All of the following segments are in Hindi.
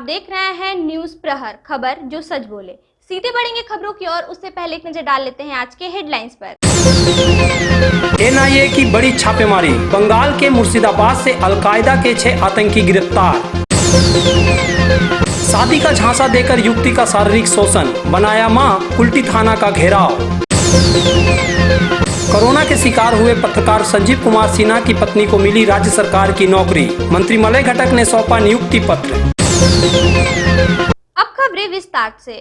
देख रहे हैं न्यूज प्रहर, खबर जो सच बोले। सीधे बढ़ेंगे खबरों की ओर, उससे पहले एक नजर डाल लेते हैं आज के हेडलाइंस पर। एनआईए की बड़ी छापेमारी, बंगाल के मुर्शिदाबाद से अलकायदा के 6 आतंकी गिरफ्तार। शादी का झांसा देकर युवती का शारीरिक शोषण, बनाया मां उल्टी थाना का घेराव। कोरोना के शिकार हुए पत्रकार संजीव कुमार सिन्हा की पत्नी को मिली राज्य सरकार की नौकरी, मंत्री मलय घटक ने सौंपा नियुक्ति पत्र। अब खबरें विस्तार से।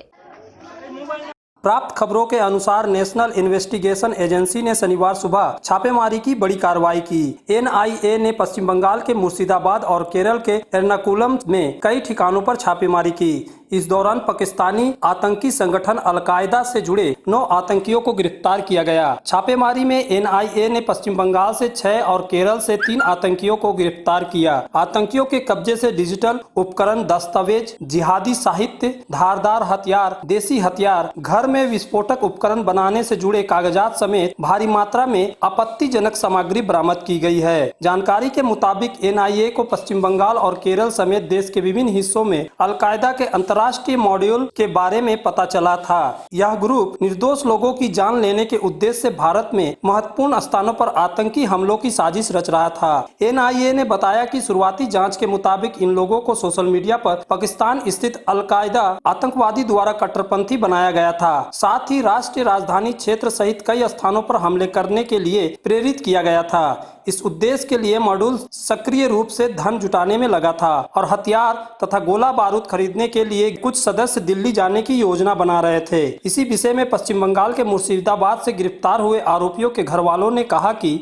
प्राप्त खबरों के अनुसार नेशनल इन्वेस्टिगेशन एजेंसी ने शनिवार सुबह छापेमारी की बड़ी कार्रवाई की। एनआईए ने पश्चिम बंगाल के मुर्शिदाबाद और केरल के एर्नाकुलम में कई ठिकानों पर छापेमारी की। इस दौरान पाकिस्तानी आतंकी संगठन अलकायदा से जुड़े 9 आतंकियों को गिरफ्तार किया गया। छापेमारी में एनआईए ने पश्चिम बंगाल से 6 और केरल से 3 आतंकियों को गिरफ्तार किया। आतंकियों के कब्जे से डिजिटल उपकरण, दस्तावेज, जिहादी साहित्य, धारदार हथियार, देसी हथियार, घर में विस्फोटक उपकरण बनाने से जुड़े कागजात समेत भारी मात्रा में आपत्तिजनक सामग्री बरामद की गई है। जानकारी के मुताबिक एनआईए को पश्चिम बंगाल और केरल समेत देश के विभिन्न हिस्सों में अलकायदा के अंतर्राष्ट्रीय मॉड्यूल के बारे में पता चला था। यह ग्रुप निर्दोष लोगों की जान लेने के उद्देश्य से भारत में महत्वपूर्ण स्थानों पर आतंकी हमलों की साजिश रच रहा था। एनआईए ने बताया कि शुरुआती जांच के मुताबिक इन लोगों को सोशल मीडिया पर पाकिस्तान स्थित अलकायदा आतंकवादी द्वारा कट्टरपंथी बनाया गया था। साथ ही राष्ट्रीय राजधानी क्षेत्र सहित कई स्थानों पर हमले करने के लिए प्रेरित किया गया था। इस उद्देश्य के लिए मॉड्यूल सक्रिय रूप से धन जुटाने में लगा था और हथियार तथा गोला बारूद खरीदने के लिए कुछ सदस्य दिल्ली जाने की योजना बना रहे थे। इसी विषय में पश्चिम बंगाल के मुर्शिदाबाद से गिरफ्तार हुए आरोपियों के घर वालों ने कहा कि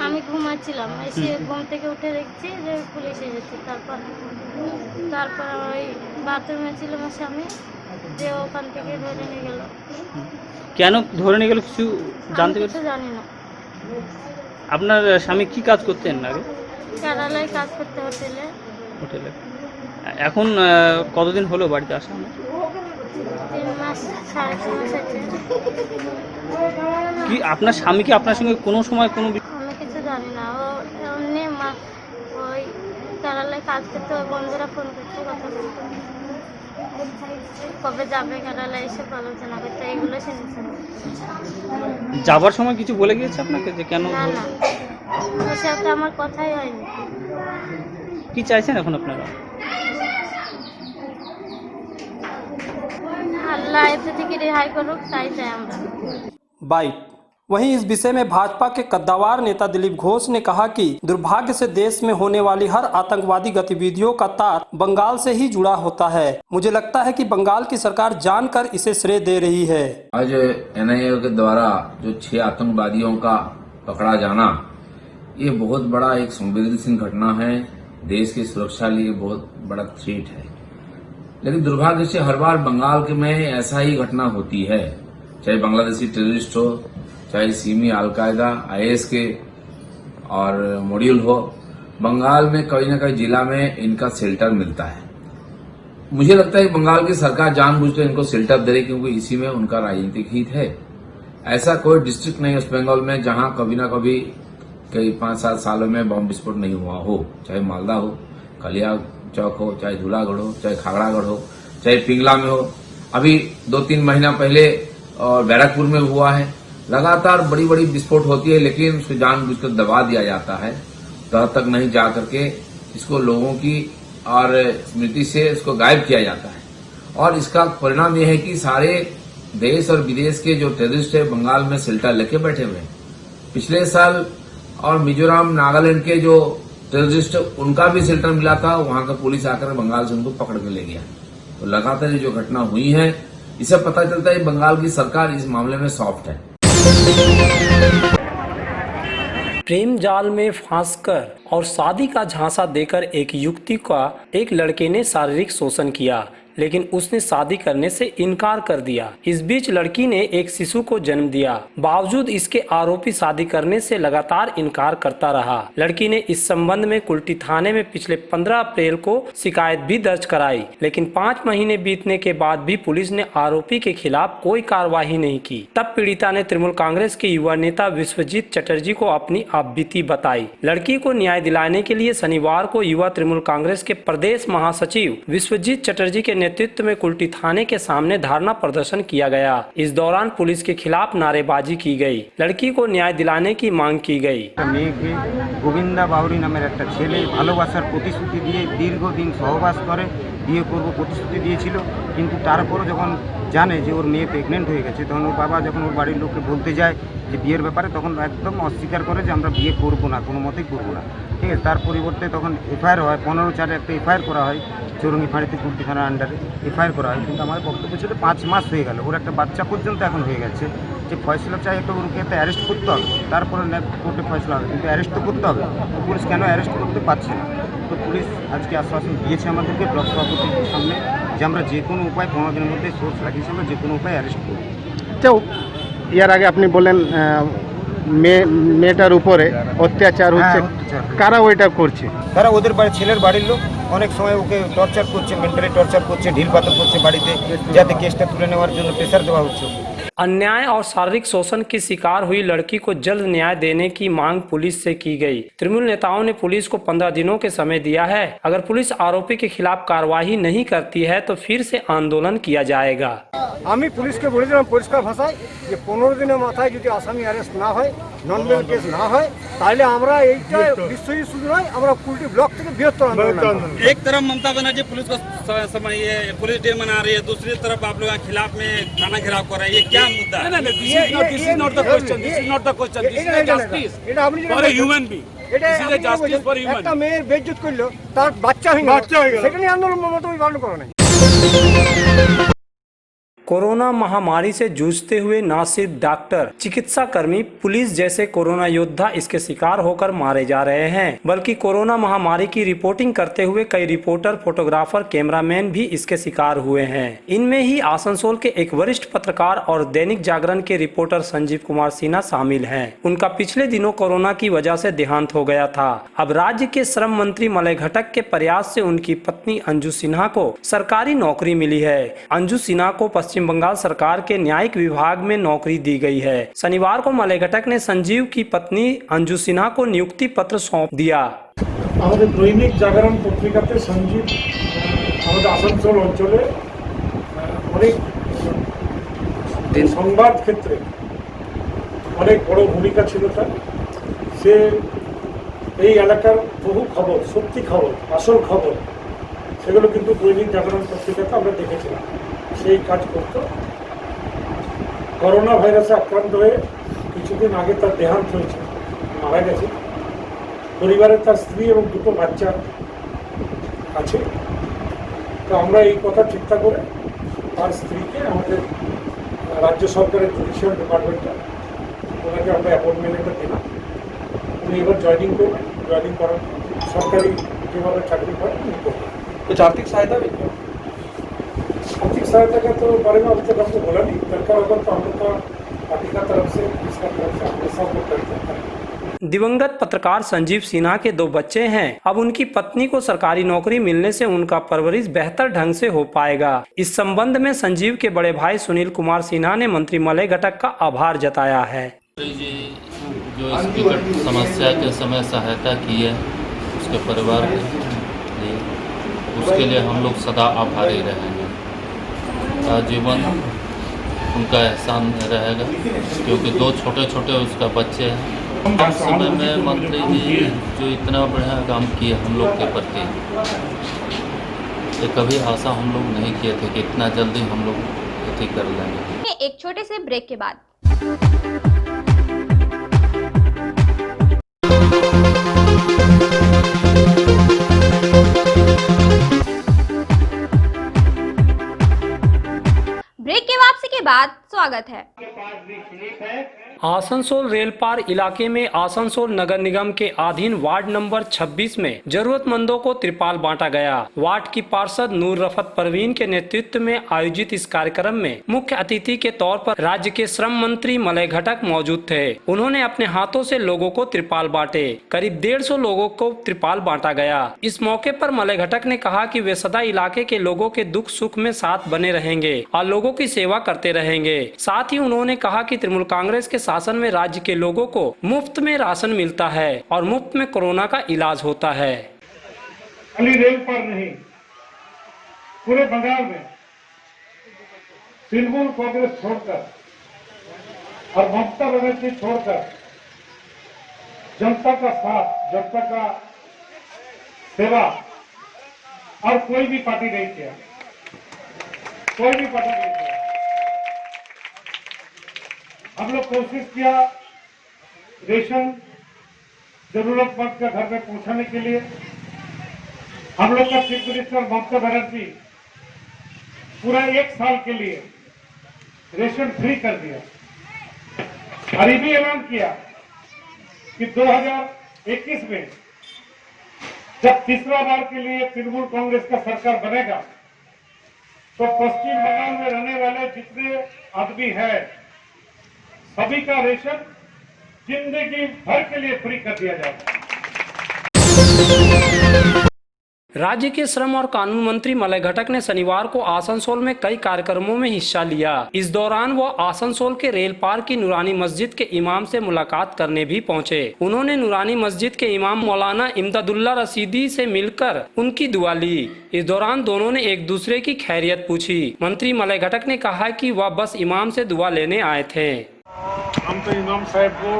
আমি ঘুমাচ্ছিলাম, এসে ঘুম থেকে উঠে দেখছি যে পুলিশ এসেছে। তারপর ওই বাথরুমে ছিল আমার স্বামী, যে ওখান থেকে ধরে নিয়ে গেল। কেন ধরে নিয়ে গেল কিছু জানতে আমি পারছেন? কিছু জানি না। আপনার স্বামী কি কাজ করতেন আগে? কেরালায় কাজ করতে হোটেলে। হোটেলে। এখন কতদিন হলো বাড়িতে আসা? 3 মাস, 3.5 মাস আছে। কি আপনার স্বামী কি আপনার সঙ্গে কোনো সময় কোনো আমি কিছু জানি না। ও এমনি ওই কেরালায় কাজ করতে, ওই বন্ধুরা ফোন করছে, কথা বলতে, কবে যাবে কেরালায় এসে আলোচনা করতে, এইগুলো শুনেছি। যাবার সময় কিছু বলে গিয়েছে আপনাকে যে কেন? না না, ওর সাথে আমার কথাই হয়নি। কি চাইছেন এখন আপনারা? আল্লাহ এতে থেকে রেহাই করুক, তাই চাই আমরা। बाइट। वहीं इस विषय में भाजपा के कद्दावर नेता दिलीप घोष ने कहा कि दुर्भाग्य से देश में होने वाली हर आतंकवादी गतिविधियों का तार बंगाल से ही जुड़ा होता है। मुझे लगता है कि बंगाल की सरकार जानकर इसे श्रेय दे रही है। आज एनआईए के द्वारा जो 6 आतंकवादियों का पकड़ा जाना, ये बहुत बड़ा एक संवेदनशील घटना है। देश की सुरक्षा लिए बहुत बड़ा थ्रेट है। लेकिन दुर्भाग्य से हर बार बंगाल के में ऐसा ही घटना होती है, चाहे बांग्लादेशी टेररिस्ट हो, चाहे सीमी अलकायदा आईएस के और मॉड्यूल हो, बंगाल में कहीं न कहीं जिला में इनका शेल्टर मिलता है। मुझे लगता है कि बंगाल की सरकार जानबूझकर इनको शेल्टर दे रही, क्योंकि इसी में उनका राजनीतिक हित है। ऐसा कोई डिस्ट्रिक्ट नहीं वेस्ट बंगाल में जहां कभी ना कभी कई 5-7 सालों में बम विस्फोट नहीं हुआ हो, चाहे मालदा हो, कलिया चौक हो, चाहे धूलागढ़ हो, चाहे खागड़ागढ़ हो, चाहे पिंगला में हो। अभी 2-3 महीना पहले और बैरकपुर में हुआ है। लगातार बड़ी बड़ी विस्फोट होती है, लेकिन उसको जानबूझकर दबा दिया जाता है। तह तक नहीं जा करके इसको लोगों की और स्मृति से इसको गायब किया जाता है। और इसका परिणाम यह है कि सारे देश और विदेश के जो टेररिस्ट है बंगाल में शेल्टर लेके बैठे हुए हैं। पिछले साल और मिजोरम, नागालैंड के जो टेररिस्ट, उनका भी शेल्टर मिला था। वहां का पुलिस आकर बंगाल से उनको पकड़ के ले गया। तो लगातार ये जो घटना हुई है, इससे पता चलता है बंगाल की सरकार इस मामले में सॉफ्ट है। प्रेम जाल में फांसकर और शादी का झांसा देकर एक युवती का एक लड़के ने शारीरिक शोषण किया। लेकिन उसने शादी करने से इनकार कर दिया। इस बीच लड़की ने एक शिशु को जन्म दिया। बावजूद इसके आरोपी शादी करने से लगातार इनकार करता रहा। लड़की ने इस संबंध में कुल्टी थाने में पिछले 15 अप्रैल को शिकायत भी दर्ज कराई, लेकिन 5 महीने बीतने के बाद भी पुलिस ने आरोपी के खिलाफ कोई कार्रवाई नहीं की। तब पीड़िता ने तृणमूल कांग्रेस के युवा नेता विश्वजीत चटर्जी को अपनी आपबीती बताई। लड़की को न्याय दिलाने के लिए शनिवार को युवा तृणमूल कांग्रेस के प्रदेश महासचिव विश्वजीत चटर्जी के नेतृत्व में कुल्टी थाने के सामने धरना प्रदर्शन किया गया। इस दौरान पुलिस के खिलाफ नारेबाजी की गई। लड़की को न्याय दिलाने की मांग की गई। गोविंदा बाउरी नामेर एक छेले भालोबासार प्रतिश्रुति दिए दीर्घदिन सहबास करे বিয়ে করব প্রতিশ্রুতি দিয়েছিল, কিন্তু তারপরও যখন জানে যে ওর মেয়ে প্রেগনেন্ট হয়ে গেছে তখন ওর বাবা যখন ওর বাড়ির লোককে বলতে যায় যে বিয়ের ব্যাপারে তখন একদম অস্বীকার করে যে আমরা বিয়ে করব না, কোনো মতেই করব না। ঠিক আছে, তার পরিবর্তে তখন এফআইআর হয়, 15/4 একটা এফআইআর করা হয় চৌরঙ্গি ফাঁড়িতে কুল্টি থানার আন্ডারে এফআইআর করা হয়। কিন্তু আমার বক্তব্য ছিল 5 মাস হয়ে গেল, ওর একটা বাচ্চা পর্যন্ত এখন হয়ে গেছে। যে ফয়সলা চাই একটা ওরকে একটা অ্যারেস্ট করতে হবে, তারপরে কোর্টে ফয়সলা হবে, কিন্তু অ্যারেস্ট তো করতে হবে। তো পুলিশ কেন অ্যারেস্ট করতে পারছে না? তো পুলিশ আজকে আশ্বাসন দিয়েছে আমাদেরকে ব্লক সভাপতির সামনে যে আমরা যে কোনো উপায় 15 দিনের মধ্যে সোর্স রাখিয়েছি, আমরা যে কোনো উপায় অ্যারেস্ট করব। তো ইয়ার আগে আপনি বলেন মেয়েটার উপরে অত্যাচার হচ্ছে, কারা ওইটা করছে? তারা ওদের বাড়ি ছেলের বাড়ির লোক অনেক সময় ওকে টর্চার করছে, মেন্টালি টর্চার করছে, ঢিল পাথর করছে বাড়িতে, যাতে কেসটা তুলে নেওয়ার জন্য প্রেশার দেওয়া হচ্ছে। अन्याय और शारीरिक शोषण की शिकार हुई लड़की को जल्द न्याय देने की मांग पुलिस से की गई। तृणमूल नेताओं ने पुलिस को 15 दिनों के समय दिया है। अगर पुलिस आरोपी के खिलाफ कार्रवाई नहीं करती है तो फिर से आंदोलन किया जाएगा। আমি পুলিশকে বলেছিলাম পরিষ্কার ভাষায় যে 15 দিনের মাথায় যদি আসামি অ্যারেস্ট না হয়, নন বেল কেস না হয়, তাহলে আমরা এইটা বিশ্বই শুধু নয়, আমরা কুল্টি ব্লক থেকে বৃহত্তর আন্দোলন। एक तरफ ममता बनर्जी पुलिस को ये पुलिस डे मना रही है, दूसरी तरफ आप लोग खिलाफ में थाना घेराव कर रहे हैं, ये क्या मुद्दा है? This is not the question, this is not the question, this is justice for a human being. এটা জাস্টিস ফর হিউম্যান। একটা মেয়ের বেইজ্জত করলো, তার বাচ্চা হয়ে গেল, সেটা নিয়ে আন্দোলন মতো বারণ করা নাই। कोरोना महामारी से जूझते हुए न सिर्फ डॉक्टर, चिकित्सा कर्मी, पुलिस जैसे कोरोना योद्धा इसके शिकार होकर मारे जा रहे हैं, बल्कि कोरोना महामारी की रिपोर्टिंग करते हुए कई रिपोर्टर, फोटोग्राफर, कैमरामैन भी इसके शिकार हुए हैं। इनमें ही आसनसोल के एक वरिष्ठ पत्रकार और दैनिक जागरण के रिपोर्टर संजीव कुमार सिन्हा शामिल हैं। उनका पिछले दिनों कोरोना की वजह से देहांत हो गया था। अब राज्य के श्रम मंत्री मलय घटक के प्रयास से उनकी पत्नी अंजू सिन्हा को सरकारी नौकरी मिली है। अंजू सिन्हा को पश्चिम बंगाल सरकार के न्यायिक विभाग में नौकरी दी गई है। शनिवार को मलय घटक ने संजीव की पत्नी अंजू सिन्हा को नियुक्ति पत्र सौंप दिया। আমাদের দৈনিক জাগরণ পত্রিকাতে সঞ্জীব আমাদের আসানসোল অঞ্চলে অনেক সংবাদ ক্ষেত্রে অনেক বড় ভূমিকা ছিল তার। সে এই এলাকার বহু খবর, সত্যি খবর, আসল খবর, সেগুলো কিন্তু দৈনিক জাগরণ পত্রিকাতে আমরা দেখেছিলাম। সেই কাজ করত। করোনা ভাইরাসে আক্রান্ত হয়ে কিছুদিন আগে তার দেহান্ত হয়েছে, মারা গেছে। পরিবারে তার স্ত্রী এবং 2 বাচ্চা আছে। তো আমরা এই কথা চিন্তা করে তার স্ত্রীকে আমাদের রাজ্য সরকারের জুডিশিয়াল ডিপার্টমেন্টে ওনাকে আমরা অ্যাপয়েন্টমেন্ট লেটার দিলাম। উনি এবার জয়েনিং করবেন। জয়েনিং করার সরকারি যেভাবে চাকরি করেন উনি করবেন। कुछ आर्थिक सहायता भी? आर्थिक सहायता का तो बारे में अभी तक हमको बोला नहीं। दरकार होगा तो हम लोग का पार्टी का तरफ से, इसका तरफ से हम सब लोग करते हैं। दिवंगत पत्रकार संजीव सिन्हा के 2 बच्चे हैं। अब उनकी पत्नी को सरकारी नौकरी मिलने से उनका परवरिश बेहतर ढंग से हो पाएगा। इस संबंध में संजीव के बड़े भाई सुनील कुमार सिन्हा ने मंत्री मलय घटक का आभार जताया है। जो इस विकट समस्या के समय सहायता की है उसके परिवार के लिए, उसके लिए हम लोग सदा आभारी रहेंगे। आजीवन उनका एहसान रहेगा, क्योंकि 2 छोटे छोटे उसका बच्चे हैं। उस समय में मंत्री जी जो इतना बढ़िया काम किए हम लोग के प्रति, ये कभी आशा हम लोग नहीं किए थे कि इतना जल्दी हम लोग खेती कर लेंगे। एक छोटे से ब्रेक के बाद ब्रेक के वापसी के बाद स्वागत है। आसनसोल रेलपार इलाके में आसनसोल नगर निगम के अधीन वार्ड नंबर 26 में जरूरतमंदों को त्रिपाल बांटा गया। वार्ड की पार्षद नूर रफत परवीन के नेतृत्व में आयोजित इस कार्यक्रम में मुख्य अतिथि के तौर पर राज्य के श्रम मंत्री मलय घटक मौजूद थे। उन्होंने अपने हाथों से लोगों को त्रिपाल बांटे। करीब 150 लोगों को त्रिपाल बांटा गया। इस मौके पर मलय घटक ने कहा कि वे सदा इलाके के लोगों के दुख सुख में साथ बने रहेंगे और लोगों की सेवा करते रहेंगे। साथ ही उन्होंने कहा कि तृणमूल कांग्रेस के शासन में राज्य के लोगों को मुफ्त में राशन मिलता है और मुफ्त में कोरोना का इलाज होता है। खाली रेल पर नहीं, पूरे बंगाल में तृणमूल कांग्रेस छोड़कर और ममता बनर्जी छोड़कर जनता का साथ, जनता का सेवा और कोई भी पार्टी नहीं किया, कोई भी पार्टी नहीं किया। हम लोग कोशिश किया रेशन जरूरतमंद के घर में पहुंचाने के लिए। हम लोग का चीफ मिनिस्टर ममता बनर्जी पूरा 1 साल के लिए रेशन फ्री कर दिया और ये भी ऐलान किया कि 2021 में जब तीसरा बार के लिए तृणमूल कांग्रेस का सरकार बनेगा तो पश्चिम बंगाल में रहने वाले जितने आदमी है सभी का रेशन जिंदगी भर के लिए फ्री कर दिया जाएगा। राज्य के श्रम और कानून मंत्री मलय घटक ने शनिवार को आसनसोल में कई कार्यक्रमों में हिस्सा लिया। इस दौरान वो आसनसोल के रेल पार की नूरानी मस्जिद के इमाम से मुलाकात करने भी पहुंचे। उन्होंने नूरानी मस्जिद के इमाम मौलाना इमदादुल्ला रशीदी से मिलकर उनकी दुआ ली। इस दौरान दोनों ने एक दूसरे की खैरियत पूछी। मंत्री मलय घटक ने कहा कि वह बस इमाम से दुआ लेने आए थे। हम तो इमाम साहब को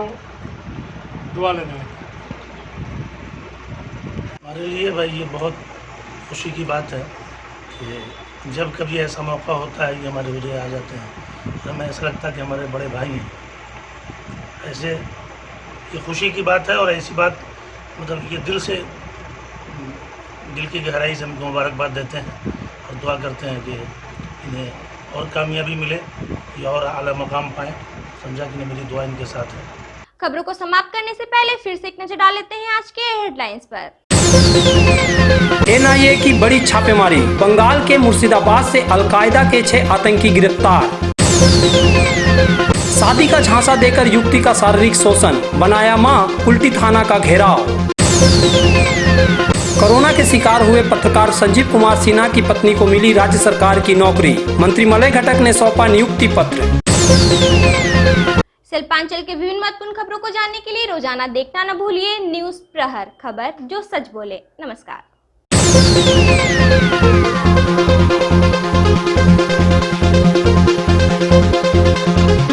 दुआ लेने आए। हमारे लिए भाई ये बहुत खुशी की बात है कि जब कभी ऐसा मौका होता है कि हमारे वीडियो आ जाते हैं तो हमें ऐसा लगता है कि हमारे बड़े भाई हैं। ऐसे ये खुशी की बात है और ऐसी बात मतलब ये दिल की गहराई से हमको मुबारकबाद देते हैं और दुआ करते हैं कि इन्हें और कामयाबी मिले, ये और आला मकाम पाएँ। समझा कि मेरी दुआ इनके साथ है। खबरों को समाप्त करने से पहले फिर से एक नजर डाल लेते हैं आज के हेडलाइंस पर। NIA की बड़ी छापेमारी, बंगाल के मुर्शिदाबाद से अलकायदा के 6 आतंकी गिरफ्तार। शादी का झांसा देकर युवती का शारीरिक शोषण, बनाया मां उल्टी थाना का घेराव। कोरोना के शिकार हुए पत्रकार संजीव कुमार सिन्हा की पत्नी को मिली राज्य सरकार की नौकरी, मंत्री मलय घटक ने सौंपा नियुक्ति पत्र। शिल्पांचल के विभिन्न महत्वपूर्ण खबरों को जानने के लिए रोजाना देखना न भूलिए न्यूज़ प्रहर, खबर जो सच बोले। नमस्कार।